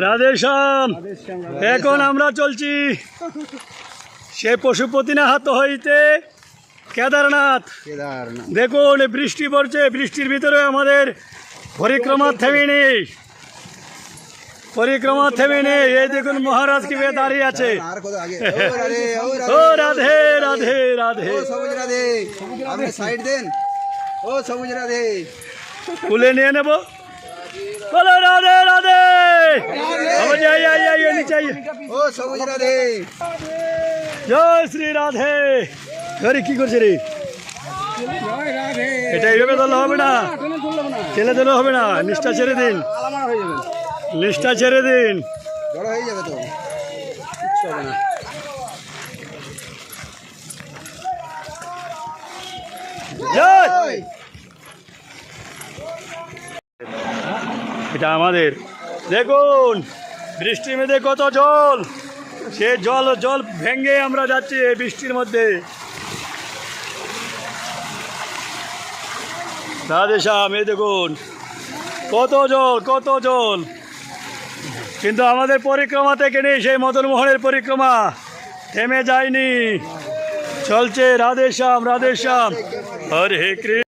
রাধেশ্যাম। এখন আমরা চলছি সে পশুপতিনাথ হইতে কেদারনাথ। দেখুন বৃষ্টি পড়ছে, বৃষ্টির ভিতরে আমাদের পরিক্রমা থেমে নেই, পরিক্রমা থেমে নেই। এই দেখুন মহারাজ কি দাঁড়িয়ে আছে। ও রাধে রাধে রাধে, কুলে নিয়ে নেবো। বলো রাধে রাধে। জয় শ্রী রাধে। আরে কি করছে রে? এটা এইভাবে ধরলে হবে না, ছেলে দিলে হবে না। নিষ্ঠা ছেড়ে দিন, নিষ্ঠা ছেড়ে দিন। এটা আমাদের দেখুন বৃষ্টির মধ্যে কত জল, সে জল জল ভেঙে আমরা যাচ্ছি এই বৃষ্টির মধ্যে। রাধেশ্যাম, এই দেখুন কত জল, কত জল। কিন্তু আমাদের পরিক্রমা থেকে নেই, সেই মদনমোহনের পরিক্রমা থেমে যায়নি, চলছে। রাধেশ্যাম রাধেশ্যাম, হরে কৃষ্ণ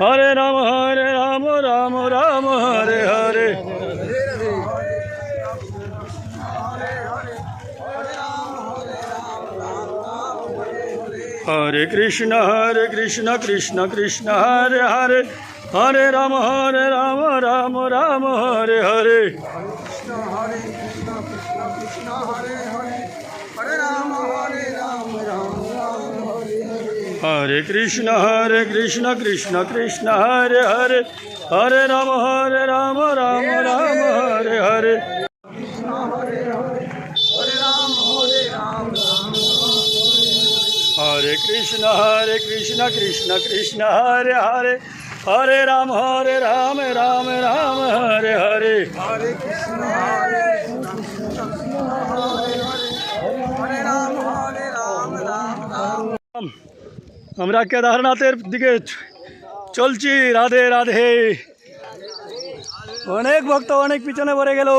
হরে রাম রাম রাম হরে হরে। হরে কৃষ্ণ কৃষ্ণ কৃষ্ণ হরে হরে, হরে রাম রাম রাম হরে হরে। হরে কৃষ্ণ কৃষ্ণ কৃষ্ণ হরে হরে, হরে রাম রাম রাম হরে হরে। হরে কৃষ্ণ কৃষ্ণ কৃষ্ণ হরে হরে, হরে রাম রাম রাম হরে হরে। আমরা কেদারনাথের দিকে চলছি। রাধে রাধে। অনেক ভক্ত অনেক পিছনে পড়ে গেল,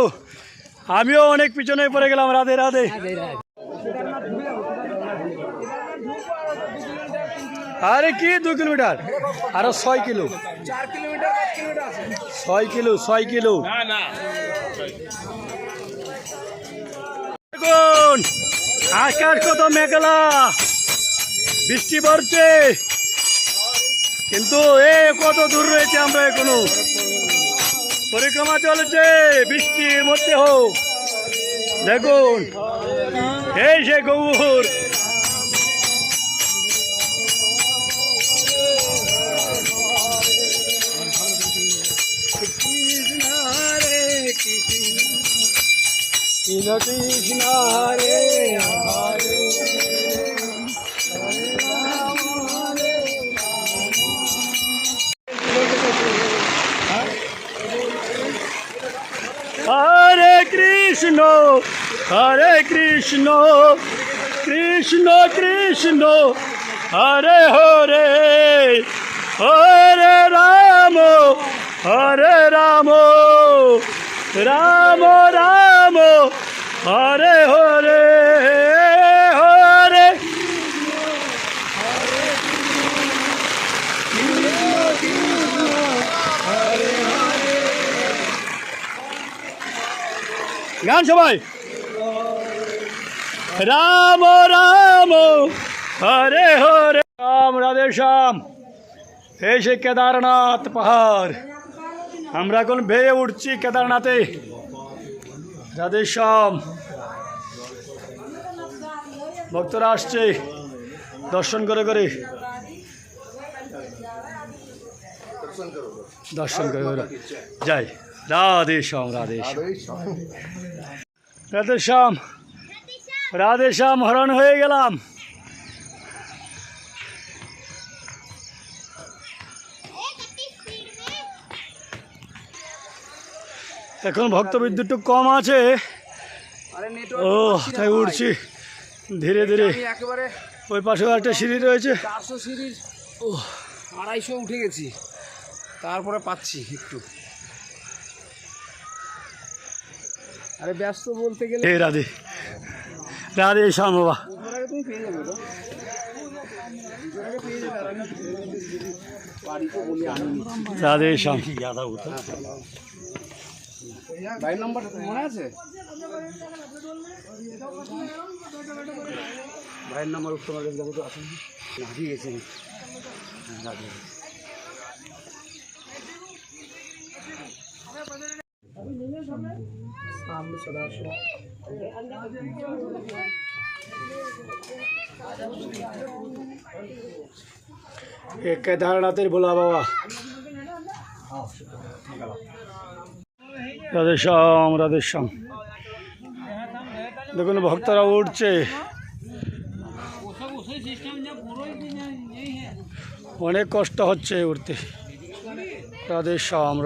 আমিও অনেক পিছনে পড়ে গেলাম। রাধে রাধে। আরে কি 2 কিলোমিটার, আরো 6 কিলো, 6 কিলো 6 কিলো। দেখুন আকাশ কত মেঘলা, বৃষ্টি পড়ছে, কিন্তু কত দূর রয়েছে। আমরা এখনো পরিক্রমা চলেছে বৃষ্টির মধ্যে। হোক দেখুন এই সে গৌর। কৃষ্ণ কৃষ্ণ হরে হরে, হরে কৃষ্ণ কৃষ্ণ কৃষ্ণ হরে হরে, হরে রাম রাম রাম হরে হরে হরে। গান সবাই। রাম রাম হরে হরে। রাম রাধেশ্যাম। এই সে কেদারনাথ পাহাড়, আমরা এখন ভেয়ে উঠছি কেদারনাথে। রাধেশ্যাম, ভক্তরা আসছে দর্শন করে করে, দর্শন করে করে যাই। রাধেশ্যাম রাধেশ্যাম রাধেশ্যাম রাধেশ্যাম, হরণ হয়ে গেলাম। এখন ভক্তবৃদ্ধ একটু কম আছে, ও তাই উঠছি ধীরে ধীরে। ওই পাশেও একটা সিঁড়ি রয়েছে, 400 সিঁড়ির 250 উঠে গেছি, তারপরে পাচ্ছি একটু। আরে ব্যস্ত বলতে গেলে हे राधे राधे श्याम बाबा ওর আগে তুমি পেয়ে যাবে তো ওর আগে পেয়ে যাবে আর আমি বাড়ি তো বলি আনিনি राधे श्याम ভাইয়ের নাম্বার মনে আছে ভাইয়ের নাম্বার তোমার কাছে দেখো তো আসেন হারিয়ে গেছে एक केदारनाथের भोला बाबा राधे श्याम দেখুন ভক্তরা উঠছে অনেক কষ্ট হচ্ছে উঠতে রাধে শ্যাম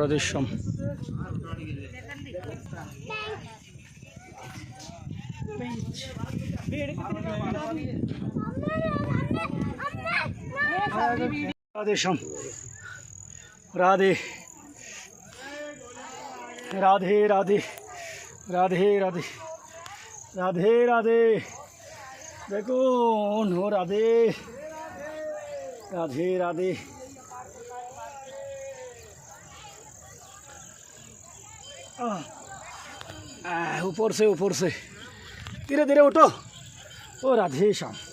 राधे श्याम राधे राधे राधे राधे राधे राधे राधे देखो नो राधे राधे राधे ऊपर से धीरे धीरे उठो ओ राधे श्याम